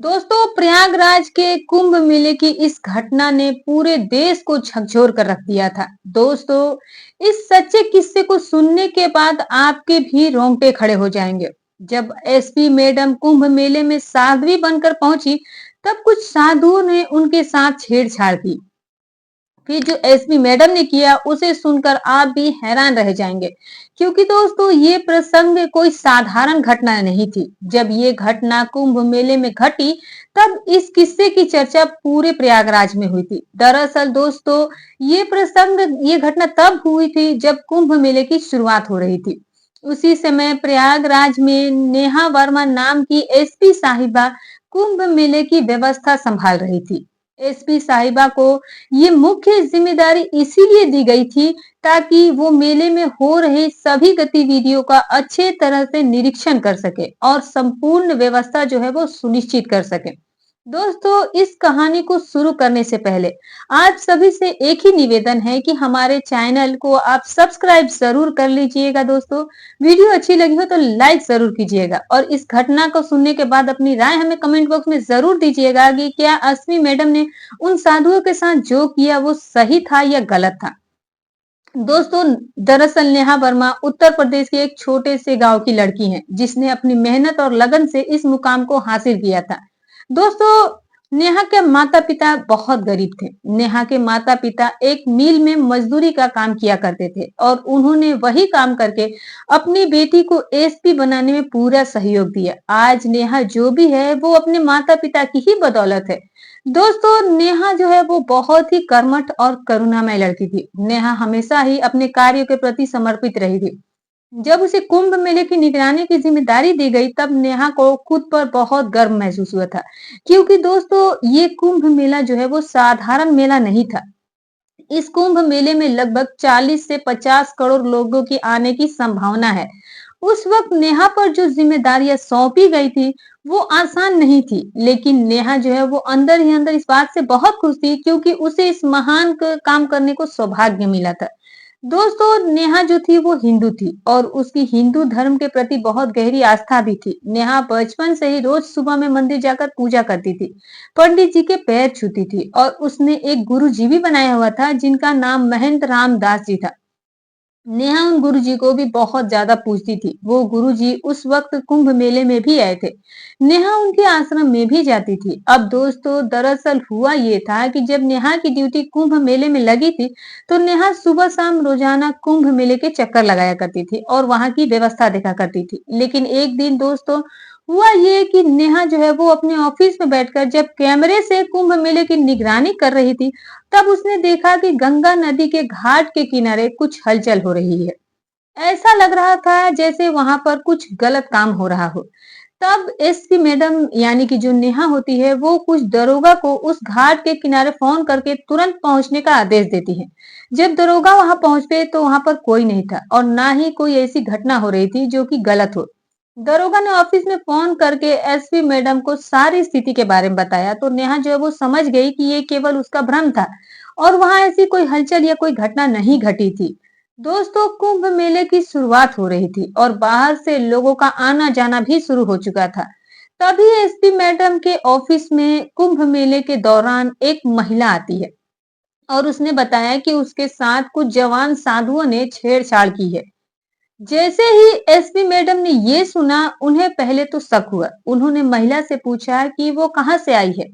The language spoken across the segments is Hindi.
दोस्तों, प्रयागराज के कुंभ मेले की इस घटना ने पूरे देश को झकझोर कर रख दिया था। दोस्तों, इस सच्चे किस्से को सुनने के बाद आपके भी रोंगटे खड़े हो जाएंगे। जब एसपी मैडम कुंभ मेले में साध्वी बनकर पहुंची, तब कुछ साधुओं ने उनके साथ छेड़छाड़ की। फिर जो एसपी मैडम ने किया उसे सुनकर आप भी हैरान रह जाएंगे, क्योंकि दोस्तों ये प्रसंग कोई साधारण घटना नहीं थी। जब ये घटना कुंभ मेले में घटी, तब इस किस्से की चर्चा पूरे प्रयागराज में हुई थी। दरअसल दोस्तों, ये घटना तब हुई थी जब कुंभ मेले की शुरुआत हो रही थी। उसी समय प्रयागराज में नेहा वर्मा नाम की एसपी साहिबा कुंभ मेले की व्यवस्था संभाल रही थी। एसपी साहिबा को ये मुख्य जिम्मेदारी इसीलिए दी गई थी ताकि वो मेले में हो रहे सभी गतिविधियों का अच्छे तरह से निरीक्षण कर सके और संपूर्ण व्यवस्था जो है वो सुनिश्चित कर सके। दोस्तों, इस कहानी को शुरू करने से पहले आप सभी से एक ही निवेदन है कि हमारे चैनल को आप सब्सक्राइब जरूर कर लीजिएगा। दोस्तों, वीडियो अच्छी लगी हो तो लाइक जरूर कीजिएगा और इस घटना को सुनने के बाद अपनी राय हमें कमेंट बॉक्स में जरूर दीजिएगा कि क्या अश्वी मैडम ने उन साधुओं के साथ जो किया वो सही था या गलत था। दोस्तों, दरअसल नेहा वर्मा उत्तर प्रदेश के एक छोटे से गांव की लड़की हैं, जिसने अपनी मेहनत और लगन से इस मुकाम को हासिल किया था। दोस्तों, नेहा के माता पिता बहुत गरीब थे। नेहा के माता पिता एक मिल में मजदूरी का काम किया करते थे और उन्होंने वही काम करके अपनी बेटी को एसपी बनाने में पूरा सहयोग दिया। आज नेहा जो भी है वो अपने माता पिता की ही बदौलत है। दोस्तों, नेहा जो है वो बहुत ही कर्मठ और करुणामय लड़की थी। नेहा हमेशा ही अपने कार्य के प्रति समर्पित रही थी। जब उसे कुंभ मेले की निगरानी की जिम्मेदारी दी गई, तब नेहा को खुद पर बहुत गर्व महसूस हुआ था, क्योंकि दोस्तों ये कुंभ मेला जो है वो साधारण मेला नहीं था। इस कुंभ मेले में लगभग 40 से 50 करोड़ लोगों की आने की संभावना है। उस वक्त नेहा पर जो जिम्मेदारियां सौंपी गई थी वो आसान नहीं थी, लेकिन नेहा जो है वो अंदर ही अंदर इस बात से बहुत खुश थी, क्योंकि उसे इस महान काम करने को सौभाग्य मिला था। दोस्तों, नेहा जो थी वो हिंदू थी और उसकी हिंदू धर्म के प्रति बहुत गहरी आस्था भी थी। नेहा बचपन से ही रोज सुबह में मंदिर जाकर पूजा करती थी, पंडित जी के पैर छूती थी और उसने एक गुरु जी भी बनाया हुआ था, जिनका नाम महेंद्र राम दास जी था। नेहा उन गुरुजी को भी बहुत ज्यादा पूजती थी। वो गुरुजी उस वक्त कुंभ मेले में भी आए थे। नेहा उनके आश्रम में भी जाती थी। अब दोस्तों, दरअसल हुआ ये था कि जब नेहा की ड्यूटी कुंभ मेले में लगी थी, तो नेहा सुबह शाम रोजाना कुंभ मेले के चक्कर लगाया करती थी और वहां की व्यवस्था देखा करती थी। लेकिन एक दिन दोस्तों, हुआ ये कि नेहा जो है वो अपने ऑफिस में बैठकर जब कैमरे से कुंभ मेले की निगरानी कर रही थी, तब उसने देखा कि गंगा नदी के घाट के किनारे कुछ हलचल हो रही है। ऐसा लग रहा था जैसे वहां पर कुछ गलत काम हो रहा हो। तब एसपी मैडम यानी कि जो नेहा होती है, वो कुछ दरोगा को उस घाट के किनारे फोन करके तुरंत पहुंचने का आदेश देती है। जब दरोगा वहां पहुंचे तो वहां पर कोई नहीं था और ना ही कोई ऐसी घटना हो रही थी जो कि गलत हो। दरोगा ने ऑफिस में फोन करके एसपी मैडम को सारी स्थिति के बारे में बताया, तो नेहा जो है वो समझ गई कि ये केवल उसका भ्रम था और वहां ऐसी कोई हलचल या कोई घटना नहीं घटी थी। दोस्तों, कुंभ मेले की शुरुआत हो रही थी और बाहर से लोगों का आना जाना भी शुरू हो चुका था। तभी एसपी मैडम के ऑफिस में कुंभ मेले के दौरान एक महिला आती है और उसने बताया कि उसके साथ कुछ जवान साधुओं ने छेड़छाड़ की है। जैसे ही एसपी मैडम ने ये सुना, उन्हें पहले तो शक हुआ। उन्होंने महिला से पूछा कि वो कहाँ से आई है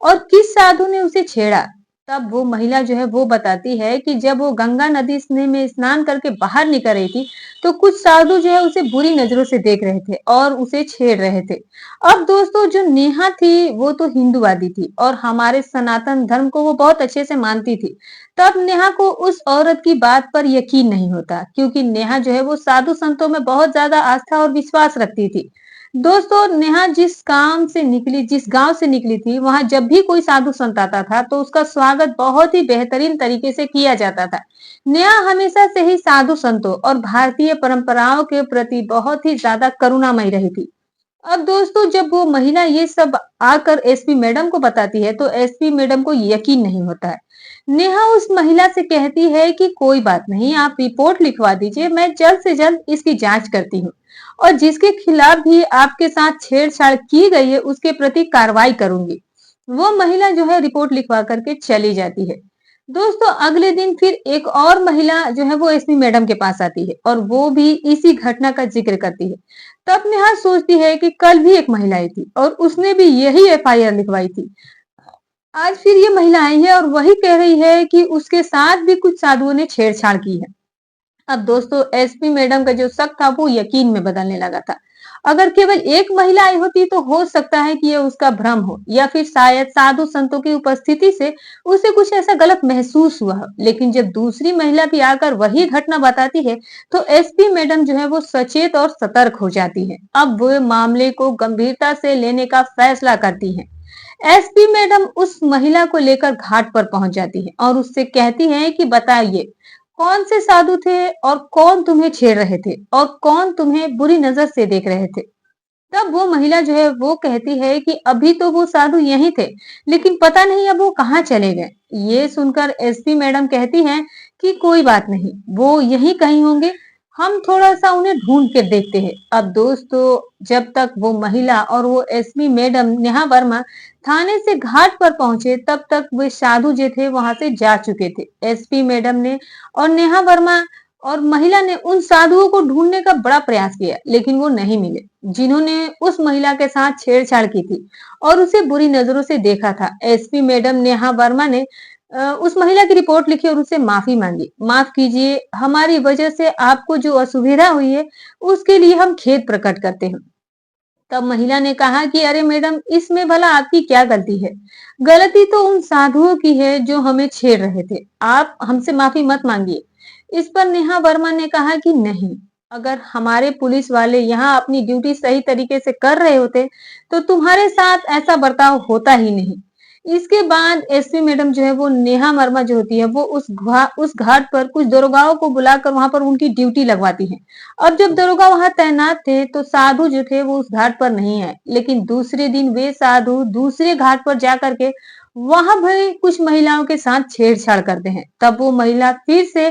और किस साधु ने उसे छेड़ा। तब वो महिला जो है वो बताती है कि जब वो गंगा नदी में स्नान करके बाहर निकल रही थी, तो कुछ साधु जो है उसे बुरी नजरों से देख रहे थे और उसे छेड़ रहे थे। अब दोस्तों, जो नेहा थी वो तो हिंदूवादी थी और हमारे सनातन धर्म को वो बहुत अच्छे से मानती थी। तब नेहा को उस औरत की बात पर यकीन नहीं होता, क्योंकि नेहा जो है वो साधु संतों में बहुत ज्यादा आस्था और विश्वास रखती थी। दोस्तों, नेहा जिस गांव से निकली थी, वहां जब भी कोई साधु संत आता था तो उसका स्वागत बहुत ही बेहतरीन तरीके से किया जाता था। नेहा हमेशा से ही साधु संतों और भारतीय परंपराओं के प्रति बहुत ही ज्यादा करुणामयी रही थी। अब दोस्तों जब वो महिला ये सब आकर एसपी मैडम को बताती है तो एसपी मैडम को यकीन नहीं होता है। नेहा उस महिला से कहती है कि कोई बात नहीं, आप रिपोर्ट लिखवा दीजिए, मैं जल्द से जल्द इसकी जांच करती हूँ और जिसके खिलाफ भी आपके साथ छेड़छाड़ की गई है उसके प्रति कार्रवाई करूंगी। वो महिला जो है रिपोर्ट लिखवा करके चली जाती है। दोस्तों अगले दिन फिर एक और महिला जो है वो एसपी मैडम के पास आती है और वो भी इसी घटना का जिक्र करती है। तब नेहा सोचती है कि कल भी एक महिला आई थी और उसने भी यही एफआईआर लिखवाई थी। आज फिर ये महिला आई है और वही कह रही है कि उसके साथ भी कुछ साधुओं ने छेड़छाड़ की है। अब दोस्तों एसपी मैडम का जो शक था वो यकीन में बदलने लगा था। अगर केवल एक महिला आई होती तो हो सकता है कि ये उसका भ्रम हो या फिर शायद साधु संतों की उपस्थिति से उसे कुछ ऐसा गलत महसूस हुआ हो। लेकिन जब दूसरी महिला भी आकर वही घटना बताती है तो एसपी मैडम जो है वो सचेत और सतर्क हो जाती है। अब वो मामले को गंभीरता से लेने का फैसला करती है। एसपी मैडम उस महिला को लेकर घाट पर पहुंच जाती है और उससे कहती है कि बताइए कौन से साधु थे और कौन तुम्हें छेड़ रहे थे और कौन तुम्हें बुरी नजर से देख रहे थे। तब वो महिला जो है वो कहती है कि अभी तो वो साधु यहीं थे लेकिन पता नहीं अब वो कहाँ चले गए। ये सुनकर एसपी मैडम कहती हैं कि कोई बात नहीं, वो यहीं कहीं होंगे, हम थोड़ा सा उन्हें ढूंढ के देखते हैं। अब दोस्तों जब तक वो महिला और वो एसपी मैडम नेहा वर्मा थाने से घाट पर पहुंचे तब तक वे साधु जो थे वहां से जा चुके थे। एसपी मैडम ने और नेहा वर्मा और महिला ने उन साधुओं को ढूंढने का बड़ा प्रयास किया लेकिन वो नहीं मिले जिन्होंने उस महिला के साथ छेड़छाड़ की थी और उसे बुरी नजरों से देखा था। एसपी मैडम नेहा वर्मा ने उस महिला की रिपोर्ट लिखी और उससे माफी मांगी। माफ कीजिए, हमारी वजह से आपको जो असुविधा हुई है उसके लिए हम खेद प्रकट करते हैं। तब महिला ने कहा कि अरे मैडम, इसमें भला आपकी क्या गलती है? गलती तो उन साधुओं की है जो हमें छेड़ रहे थे, आप हमसे माफी मत मांगिए। इस पर नेहा वर्मा ने कहा कि नहीं, अगर हमारे पुलिस वाले यहाँ अपनी ड्यूटी सही तरीके से कर रहे होते तो तुम्हारे साथ ऐसा बर्ताव होता ही नहीं। इसके बाद एसपी मैडम जो है वो नेहा वर्मा जो होती है वो उस घाट पर कुछ दरोगाओं को बुलाकर वहां पर उनकी ड्यूटी लगवाती है। अब जब दरोगा वहां तैनात थे तो साधु जो थे वो उस घाट पर नहीं आए लेकिन दूसरे दिन वे साधु दूसरे घाट पर जाकर के वहां भी कुछ महिलाओं के साथ छेड़छाड़ करते हैं। तब वो महिला फिर से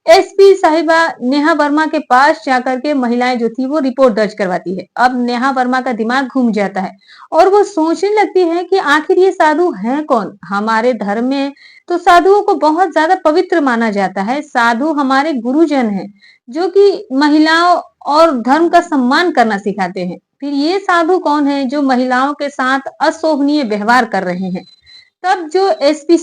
एसपी साहिबा नेहा वर्मा के पास जाकर के महिलाएं जो थी वो रिपोर्ट दर्ज करवाती है। अब नेहा वर्मा का दिमाग घूम जाता है और वो सोचने लगती है कि आखिर ये साधु हैं कौन। हमारे धर्म में तो साधुओं को बहुत ज्यादा पवित्र माना जाता है। साधु हमारे गुरुजन हैं जो कि महिलाओं और धर्म का सम्मान करना सिखाते हैं। फिर ये साधु कौन है जो महिलाओं के साथ अशोभनीय व्यवहार कर रहे हैं। तब जो एसपी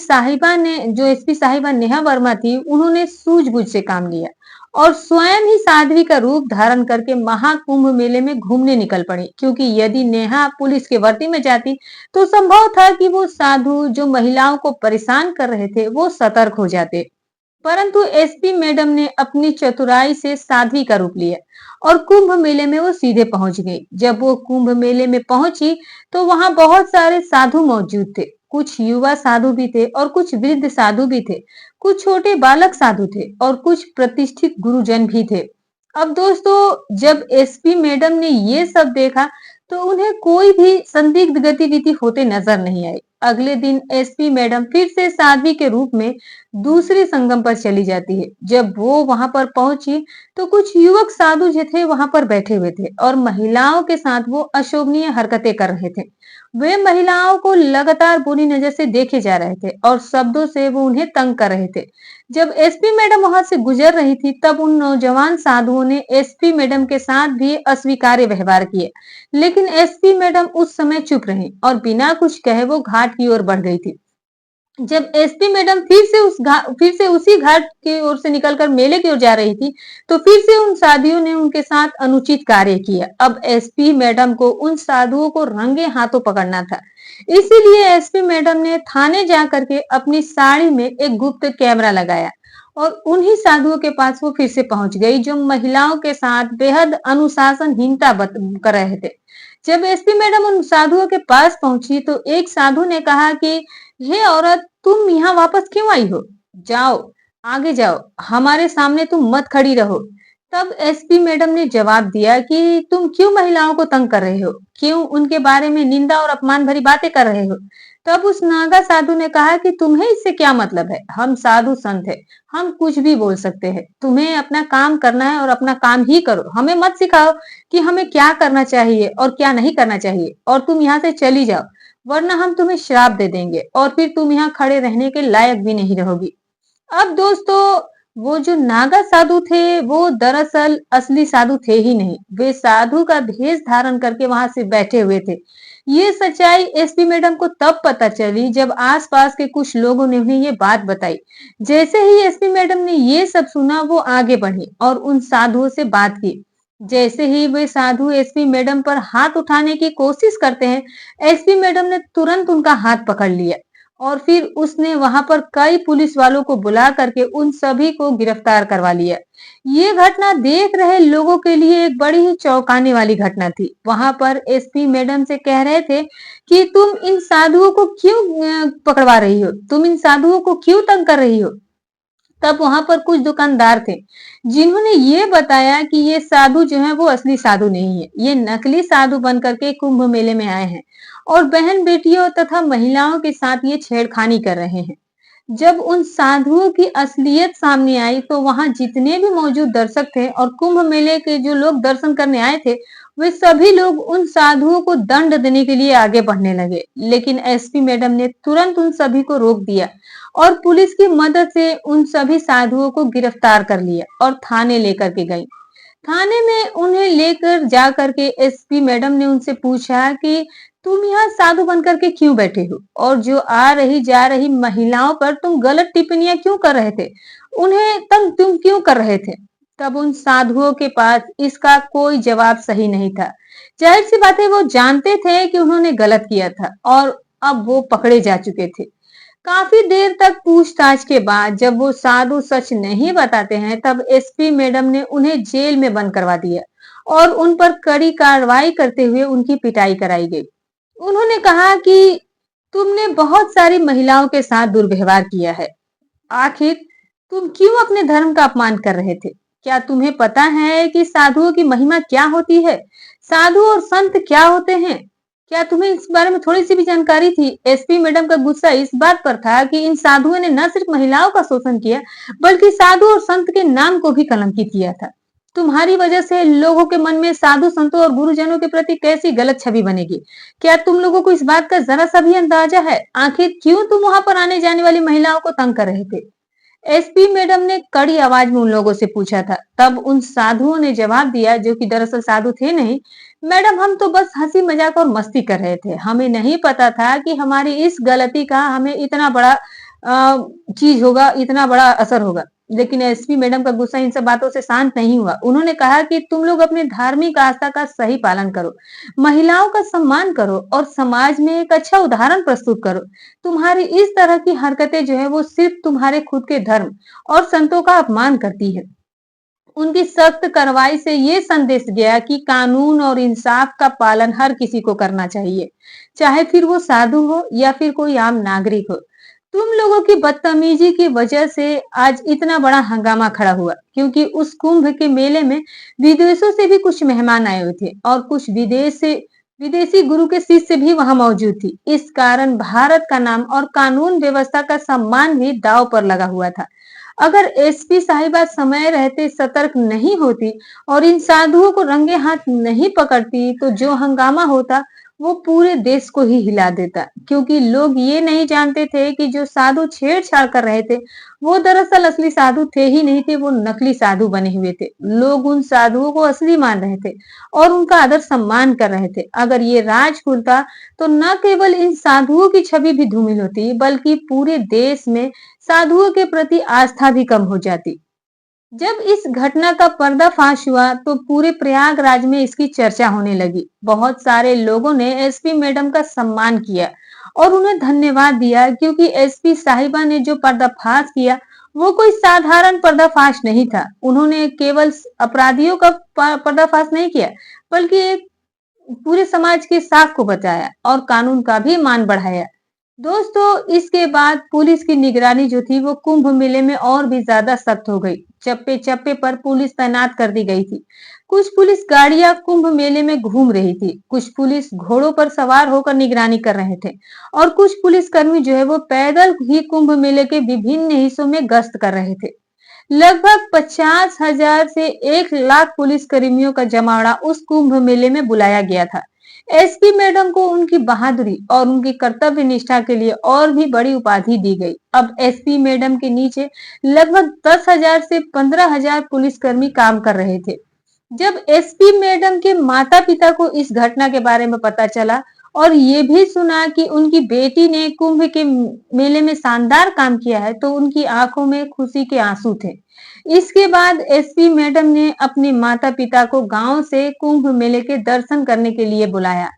साहिबा नेहा वर्मा थी उन्होंने सूझबूझ से काम लिया और स्वयं ही साध्वी का रूप धारण करके महाकुंभ मेले में घूमने निकल पड़ी, क्योंकि यदि नेहा पुलिस के वर्दी में जाती तो संभव था कि वो साधु जो महिलाओं को परेशान कर रहे थे वो सतर्क हो जाते। परंतु एसपी मैडम ने अपनी चतुराई से साध्वी का रूप लिया और कुंभ मेले में वो सीधे पहुंच गई। जब वो कुंभ मेले में पहुंची तो वहां बहुत सारे साधु मौजूद थे। कुछ युवा साधु भी थे और कुछ वृद्ध साधु भी थे, कुछ छोटे बालक साधु थे और कुछ प्रतिष्ठित गुरुजन भी थे। अब दोस्तों जब एसपी मैडम ने ये सब देखा तो उन्हें कोई भी संदिग्ध गतिविधि होते नजर नहीं आई। अगले दिन एसपी मैडम फिर से साध्वी के रूप में दूसरे संगम पर चली जाती है। जब वो वहां पर पहुंची तो कुछ युवक साधु जो थे वहां पर बैठे हुए थे और महिलाओं के साथ वो अशोभनीय हरकतें कर रहे थे। वे महिलाओं को लगातार बुरी नजर से देखे जा रहे थे और शब्दों से वो उन्हें तंग कर रहे थे। जब एसपी मैडम वहां से गुजर रही थी तब उन नौजवान साधुओं ने एसपी मैडम के साथ भी अस्वीकार्य व्यवहार किए, लेकिन एसपी मैडम उस समय चुप रही और बिना कुछ कहे वो घाट की ओर बढ़ गई थी। जब एसपी मैडम फिर से उसी घाट की ओर से निकलकर मेले की ओर जा रही थी तो फिर से उन साधुओं ने उनके साथ अनुचित कार्य किया। अब एसपी मैडम को उन साधुओं को रंगे हाथों पकड़ना था, इसीलिए एसपी मैडम ने थाने जाकर के अपनी साड़ी में एक गुप्त कैमरा लगाया और उन्हीं साधुओं के पास वो फिर से पहुंच गई जो महिलाओं के साथ बेहद अनुशासनहीनता कर रहे थे। जब एसपी मैडम उन साधुओं के पास पहुंची तो एक साधु ने कहा कि हे औरत, तुम यहाँ वापस क्यों आई हो? जाओ, आगे जाओ, हमारे सामने तुम मत खड़ी रहो। तब एसपी मैडम ने जवाब दिया कि तुम क्यों महिलाओं को तंग कर रहे हो, क्यों उनके बारे में निंदा और अपमान भरी बातें कर रहे हो। तब उस नागा साधु ने कहा कि तुम्हें इससे क्या मतलब है, हम साधु संत है, हम कुछ भी बोल सकते हैं, तुम्हें अपना काम करना है और अपना काम ही करो, हमें मत सिखाओ कि हमें क्या करना चाहिए और क्या नहीं करना चाहिए, और तुम यहाँ से चली जाओ वरना हम तुम्हें श्राप दे देंगे और फिर तुम यहाँ खड़े रहने के लायक भी नहीं रहोगी। अब दोस्तों, वो जो नागा साधु थे वो दरअसल असली साधु थे ही नहीं, वे साधु का भेष धारण करके वहां से बैठे हुए थे। ये सच्चाई एसपी मैडम को तब पता चली जब आसपास के कुछ लोगों ने उन्हें ये बात बताई। जैसे ही एसपी मैडम ने ये सब सुना वो आगे बढ़ी और उन साधुओं से बात की। जैसे ही वे साधु एसपी मैडम पर हाथ उठाने की कोशिश करते हैं, एसपी मैडम ने तुरंत उनका हाथ पकड़ लिया और फिर उसने वहां पर कई पुलिस वालों को बुला करके उन सभी को गिरफ्तार करवा लिया। ये घटना देख रहे लोगों के लिए एक बड़ी ही चौंकाने वाली घटना थी। वहां पर एसपी मैडम से कह रहे थे कि तुम इन साधुओं को क्यों पकड़वा रही हो, तुम इन साधुओं को क्यों तंग कर रही हो। तब वहां पर कुछ दुकानदार थे जिन्होंने ये बताया कि ये साधु जो है वो असली साधु नहीं है, ये नकली साधु बन करके कुंभ मेले में आए हैं और बहन बेटियों तथा महिलाओं के साथ ये छेड़खानी कर रहे हैं। जब उन साधुओं की असलियत सामने आई तो वहां जितने भी मौजूद दर्शक थे और कुंभ मेले के जो लोग दर्शन करने आए थे, वे सभी लोग उन साधुओं को दंड देने के लिए आगे बढ़ने लगे। लेकिन एसपी मैडम ने तुरंत उन सभी को रोक दिया और पुलिस की मदद से उन सभी साधुओं को गिरफ्तार कर लिया और थाने लेकर के गई। थाने में उन्हें लेकर जा करके एसपी मैडम ने उनसे पूछा कि तुम यहाँ साधु बनकर के क्यों बैठे हो और जो आ रही जा रही महिलाओं पर तुम गलत टिप्पणियां क्यों कर रहे थे, उन्हें तंग तुम क्यों कर रहे थे। तब उन साधुओं के पास इसका कोई जवाब सही नहीं था। जाहिर सी बात है, वो जानते थे कि उन्होंने गलत किया था और अब वो पकड़े जा चुके थे। काफी देर तक पूछताछ के बाद जब वो साधु सच नहीं बताते हैं, तब एसपी मैडम ने उन्हें जेल में बंद करवा दिया और उन पर कड़ी कार्रवाई करते हुए उनकी पिटाई कराई गई। उन्होंने कहा कि तुमने बहुत सारी महिलाओं के साथ दुर्व्यवहार किया है, आखिर तुम क्यों अपने धर्म का अपमान कर रहे थे। क्या तुम्हें पता है कि साधुओं की महिमा क्या होती है, साधु और संत क्या होते हैं। क्या तुम्हें इस बारे में थोड़ी सी भी जानकारी थी। एसपी मैडम का गुस्सा इस बात पर था कि इन साधुओं ने न सिर्फ महिलाओं का शोषण किया बल्कि साधु और संत के नाम को भी कलंकित किया था। तुम्हारी वजह से लोगों के मन में साधु संतों और गुरुजनों के प्रति कैसी गलत छवि बनेगी। क्या तुम लोगों को इस बात का जरा सा भी अंदाजा है, आखिर क्यों तुम वहां पर आने जाने वाली महिलाओं को तंग कर रहे थे। एसपी मैडम ने कड़ी आवाज में उन लोगों से पूछा था। तब उन साधुओं ने जवाब दिया, जो कि दरअसल साधु थे नहीं, मैडम हम तो बस हंसी मजाक और मस्ती कर रहे थे, हमें नहीं पता था कि हमारी इस गलती का हमें इतना बड़ा चीज होगा, इतना बड़ा असर होगा। लेकिन एसपी मैडम का गुस्सा इन सब बातों से शांत नहीं हुआ। उन्होंने कहा कि तुम लोग अपने धार्मिक आस्था का सही पालन करो, महिलाओं का सम्मान करो और समाज में एक अच्छा उदाहरण प्रस्तुत करो। तुम्हारी इस तरह की हरकतें जो है वो सिर्फ तुम्हारे खुद के धर्म और संतों का अपमान करती है। उनकी सख्त कार्रवाई से ये संदेश गया कि कानून और इंसाफ का पालन हर किसी को करना चाहिए, चाहे फिर वो साधु हो या फिर कोई आम नागरिक हो। तुम लोगों की बदतमीजी की वजह से आज इतना बड़ा हंगामा खड़ा हुआ, क्योंकि उस कुंभ के मेले में विदेशों से भी कुछ मेहमान आए हुए थे और कुछ विदेशी गुरु के शिष्य भी वहां मौजूद थी। इस कारण भारत का नाम और कानून व्यवस्था का सम्मान भी दांव पर लगा हुआ था। अगर एसपी साहिबा समय रहते सतर्क नहीं होती और इन साधुओं को रंगे हाथ नहीं पकड़ती तो जो हंगामा होता वो पूरे देश को ही हिला देता, क्योंकि लोग ये नहीं जानते थे कि जो साधु छेड़छाड़ कर रहे थे वो दरअसल असली साधु थे ही नहीं थे, वो नकली साधु बने हुए थे। लोग उन साधुओं को असली मान रहे थे और उनका आदर सम्मान कर रहे थे। अगर ये राज खुलता तो न केवल इन साधुओं की छवि भी धूमिल होती बल्कि पूरे देश में साधुओं के प्रति आस्था भी कम हो जाती। जब इस घटना का पर्दाफाश हुआ तो पूरे प्रयागराज में इसकी चर्चा होने लगी। बहुत सारे लोगों ने एसपी मैडम का सम्मान किया और उन्हें धन्यवाद दिया, क्योंकि एसपी साहिबा ने जो पर्दाफाश किया वो कोई साधारण पर्दाफाश नहीं था। उन्होंने केवल अपराधियों का पर्दाफाश नहीं किया बल्कि एक पूरे समाज के साख को बचाया और कानून का भी मान बढ़ाया। दोस्तों, इसके बाद पुलिस की निगरानी जो थी वो कुंभ मेले में और भी ज्यादा सख्त हो गई। चप्पे चप्पे पर पुलिस तैनात कर दी गई थी। कुछ पुलिस गाड़ियां कुंभ मेले में घूम रही थी, कुछ पुलिस घोड़ों पर सवार होकर निगरानी कर रहे थे और कुछ पुलिस कर्मी जो है वो पैदल ही कुंभ मेले के विभिन्न हिस्सों में गश्त कर रहे थे। लगभग 50,000 से 1 लाख पुलिस कर्मियों का जमावड़ा उस कुंभ मेले में बुलाया गया था। एसपी मैडम को उनकी बहादुरी और उनकी कर्तव्य निष्ठा के लिए और भी बड़ी उपाधि दी गई। अब एसपी मैडम के नीचे लगभग 10,000 से 15,000 पुलिसकर्मी काम कर रहे थे। जब एसपी मैडम के माता पिता को इस घटना के बारे में पता चला और ये भी सुना कि उनकी बेटी ने कुंभ के मेले में शानदार काम किया है, तो उनकी आंखों में खुशी के आंसू थे। इसके बाद एसपी मैडम ने अपने माता पिता को गांव से कुंभ मेले के दर्शन करने के लिए बुलाया।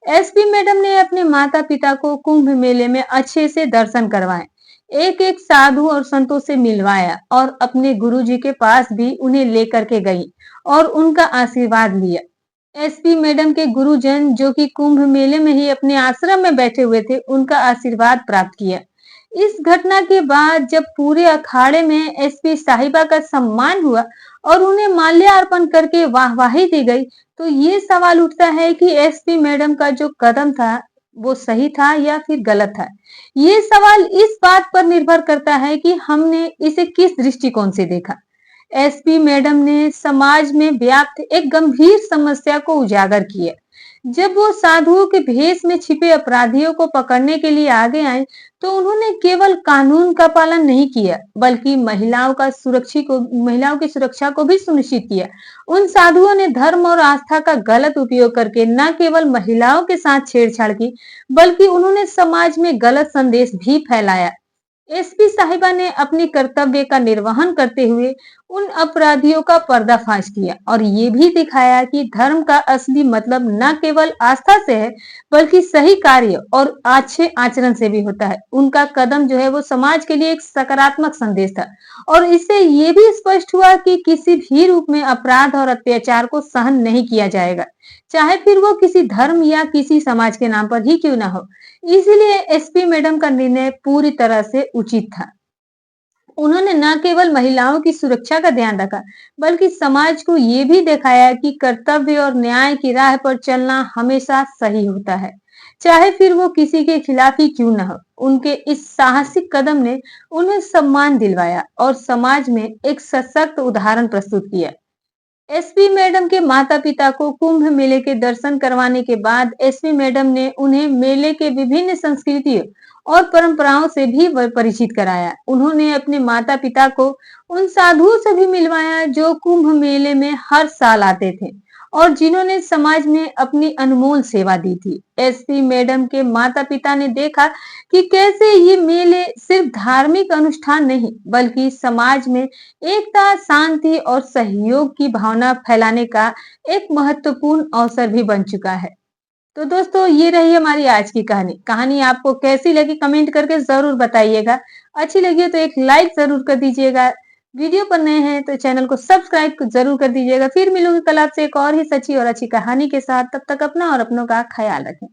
एसपी मैडम ने अपने माता पिता को कुंभ मेले में अच्छे से दर्शन करवाए, एक एक साधु और संतों से मिलवाया और अपने गुरुजी के पास भी उन्हें लेकर के गई और उनका आशीर्वाद लिया। एसपी मैडम के गुरुजन जो कि कुंभ मेले में ही अपने आश्रम में बैठे हुए थे, उनका आशीर्वाद प्राप्त किया। इस घटना के बाद जब पूरे अखाड़े में एसपी साहिबा का सम्मान हुआ और उन्हें माल्यार्पण करके वाहवाही दी गई, तो ये सवाल उठता है कि एसपी मैडम का जो कदम था वो सही था या फिर गलत था। ये सवाल इस बात पर निर्भर करता है कि हमने इसे किस दृष्टिकोण से देखा। एसपी मैडम ने समाज में व्याप्त एक गंभीर समस्या को उजागर किया। जब वो साधुओं के भेष में छिपे अपराधियों को पकड़ने के लिए आगे आए, तो उन्होंने केवल कानून का पालन नहीं किया, बल्कि महिलाओं की सुरक्षा को भी सुनिश्चित किया। उन साधुओं ने धर्म और आस्था का गलत उपयोग करके न केवल महिलाओं के साथ छेड़छाड़ की, बल्कि उन्होंने समाज में गलत संदेश भी फैलाया। एसपी साहिबा ने अपने कर्तव्य का निर्वहन करते हुए उन अपराधियों का पर्दाफाश किया और ये भी दिखाया कि धर्म का असली मतलब न केवल आस्था से है, बल्कि सही कार्य और अच्छे आचरण से भी होता है। उनका कदम जो है वो समाज के लिए एक सकारात्मक संदेश था और इससे ये भी स्पष्ट हुआ कि किसी भी रूप में अपराध और अत्याचार को सहन नहीं किया जाएगा, चाहे फिर वो किसी धर्म या किसी समाज के नाम पर ही क्यों ना हो। इसीलिए एसपी मैडम का निर्णय पूरी तरह से उचित था। उन्होंने न केवल महिलाओं की सुरक्षा का ध्यान रखा, बल्कि समाज को ये भी दिखाया कि कर्तव्य और न्याय की राह पर चलना हमेशा सही होता है, चाहे फिर वो किसी के खिलाफ ही क्यों न हो। उनके इस साहसिक कदम ने उन्हें सम्मान दिलवाया और समाज में एक सशक्त उदाहरण प्रस्तुत किया। एसपी मैडम के माता-पिता को कुंभ मेले के दर्शन करवाने के बाद एसपी मैडम ने उन्हें मेले के विभिन्न संस्कृतियों और परंपराओं से भी परिचित कराया। उन्होंने अपने माता-पिता को उन साधुओं से भी मिलवाया जो कुंभ मेले में हर साल आते थे और जिन्होंने समाज में अपनी अनमोल सेवा दी थी। एसपी मैडम के माता-पिता ने देखा कि कैसे ये मेले सिर्फ धार्मिक अनुष्ठान नहीं, बल्कि समाज में एकता, शांति और सहयोग की भावना फैलाने का एक महत्वपूर्ण अवसर भी बन चुका है। तो दोस्तों, ये रही हमारी आज की कहानी। कहानी आपको कैसी लगी कमेंट करके जरूर बताइएगा। अच्छी लगी हो तो एक लाइक जरूर कर दीजिएगा। वीडियो पर नए हैं तो चैनल को सब्सक्राइब जरूर कर दीजिएगा। फिर मिलूंगी कल आपसे एक और ही सच्ची और अच्छी कहानी के साथ। तब तक अपना और अपनों का ख्याल रखें।